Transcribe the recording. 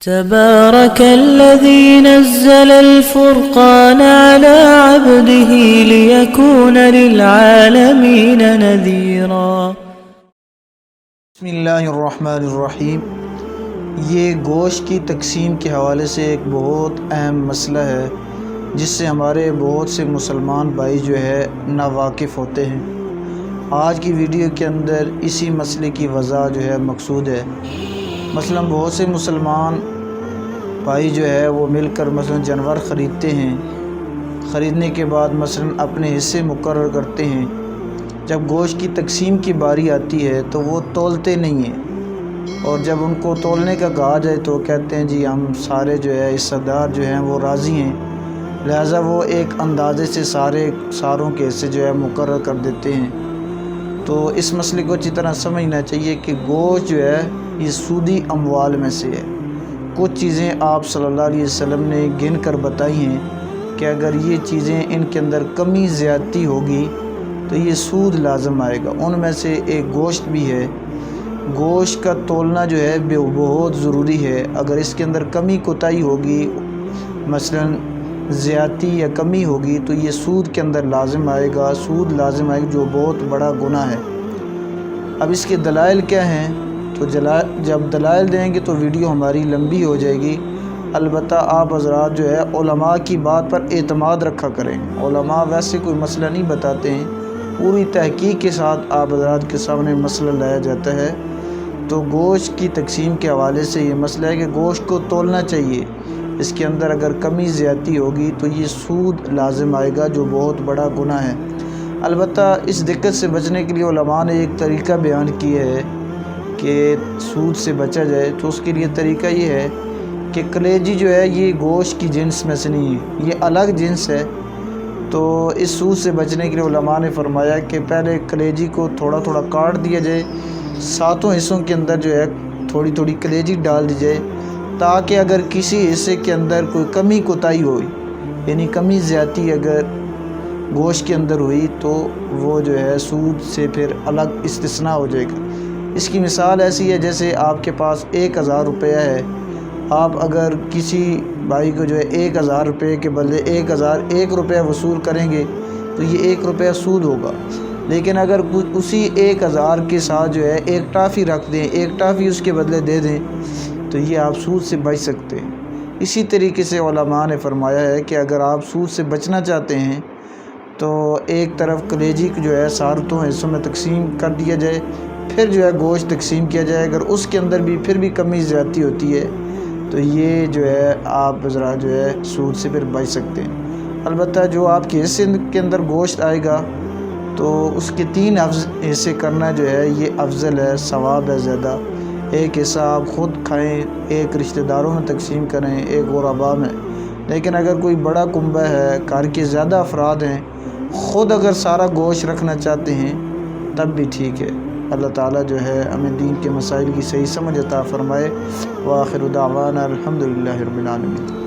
تبارك الذي نزل الفرقان على عبده ليكون للعالمين نذيرا۔ بسم اللہ الرحمن الرحیم۔ یہ گوشت کی تقسیم کے حوالے سے ایک بہت اہم مسئلہ ہے جس سے ہمارے بہت سے مسلمان بھائی جو ہے ناواقف ہوتے ہیں۔ آج کی ویڈیو کے اندر اسی مسئلے کی وضاح جو ہے مقصود ہے۔ مثلا بہت سے مسلمان بھائی جو ہے وہ مل کر مثلا جانور خریدتے ہیں، خریدنے کے بعد مثلا اپنے حصے مقرر کرتے ہیں۔ جب گوشت کی تقسیم کی باری آتی ہے تو وہ تولتے نہیں ہیں، اور جب ان کو تولنے کا کہا جائے تو کہتے ہیں جی ہم سارے جو ہے حصہ دار جو ہیں وہ راضی ہیں، لہٰذا وہ ایک اندازے سے ساروں کے حصے جو ہے مقرر کر دیتے ہیں۔ تو اس مسئلے کو اچھی طرح سمجھنا چاہیے کہ گوشت جو ہے یہ سودی اموال میں سے ہے۔ کچھ چیزیں آپ صلی اللہ علیہ وسلم نے گن کر بتائی ہیں کہ اگر یہ چیزیں ان کے اندر کمی زیادتی ہوگی تو یہ سود لازم آئے گا۔ ان میں سے ایک گوشت بھی ہے۔ گوشت کا تولنا جو ہے بہت ضروری ہے۔ اگر اس کے اندر کمی کوتاہی ہوگی، مثلا زیادتی یا کمی ہوگی، تو یہ سود کے اندر لازم آئے گا، سود لازم آئے گا، جو بہت بڑا گناہ ہے۔ اب اس کے دلائل کیا ہیں؟ تو جب دلائل دیں گے تو ویڈیو ہماری لمبی ہو جائے گی۔ البتہ آپ حضرات جو ہے علماء کی بات پر اعتماد رکھا کریں۔ علماء ویسے کوئی مسئلہ نہیں بتاتے ہیں، پوری تحقیق کے ساتھ آپ حضرات کے سامنے مسئلہ لایا جاتا ہے۔ تو گوشت کی تقسیم کے حوالے سے یہ مسئلہ ہے کہ گوشت کو تولنا چاہیے، اس کے اندر اگر کمی زیادتی ہوگی تو یہ سود لازم آئے گا، جو بہت بڑا گناہ ہے۔ البتہ اس دقت سے بچنے کے لیے علماء نے ایک طریقہ بیان کیا ہے کہ سود سے بچا جائے۔ تو اس کے لیے طریقہ یہ ہے کہ کلیجی جو ہے یہ گوشت کی جنس میں سے نہیں ہے، یہ الگ جنس ہے۔ تو اس سود سے بچنے کے لیے علماء نے فرمایا کہ پہلے کلیجی کو تھوڑا تھوڑا کاٹ دیا جائے، ساتوں حصوں کے اندر جو ہے تھوڑی تھوڑی کلیجی ڈال دی جائے، تاکہ اگر کسی حصے کے اندر کوئی کمی کوتاہی ہوئی، یعنی کمی زیادتی اگر گوشت کے اندر ہوئی، تو وہ جو ہے سود سے پھر الگ استثناء ہو جائے گا۔ اس کی مثال ایسی ہے جیسے آپ کے پاس 1000 روپیہ ہے، آپ اگر کسی بھائی کو جو ہے 1000 روپے کے بدلے 1001 روپیہ وصول کریں گے تو یہ 1 روپیہ سود ہوگا۔ لیکن اگر اسی 1000 کے ساتھ جو ہے ایک ٹافی رکھ دیں، ایک ٹافی اس کے بدلے دے دیں، تو یہ آپ سود سے بچ سکتے ہیں۔ اسی طریقے سے علماء نے فرمایا ہے کہ اگر آپ سود سے بچنا چاہتے ہیں تو ایک طرف کلیجی جو ہے ساروں حصوں میں تقسیم کر دیا جائے، پھر جو ہے گوشت تقسیم کیا جائے۔ اگر اس کے اندر بھی پھر بھی کمی زیادتی ہوتی ہے تو یہ جو ہے آپ ذرا جو ہے سود سے پھر بچ سکتے ہیں۔ البتہ جو آپ کے حصے کے اندر گوشت آئے گا تو اس کے 3 حصے کرنا جو ہے یہ افضل ہے، ثواب ہے زیادہ۔ ایک حصہ آپ خود کھائیں، ایک رشتہ داروں میں تقسیم کریں، ایک غرباء میں۔ لیکن اگر کوئی بڑا کنبہ ہے، گھر کے زیادہ افراد ہیں، خود اگر سارا گوشت رکھنا چاہتے ہیں تب بھی ٹھیک ہے۔ اللہ تعالیٰ جو ہے ہمیں دین کے مسائل کی صحیح سمجھ عطا فرمائے۔ وآخر دعوانا الحمدللہ رب العالمین۔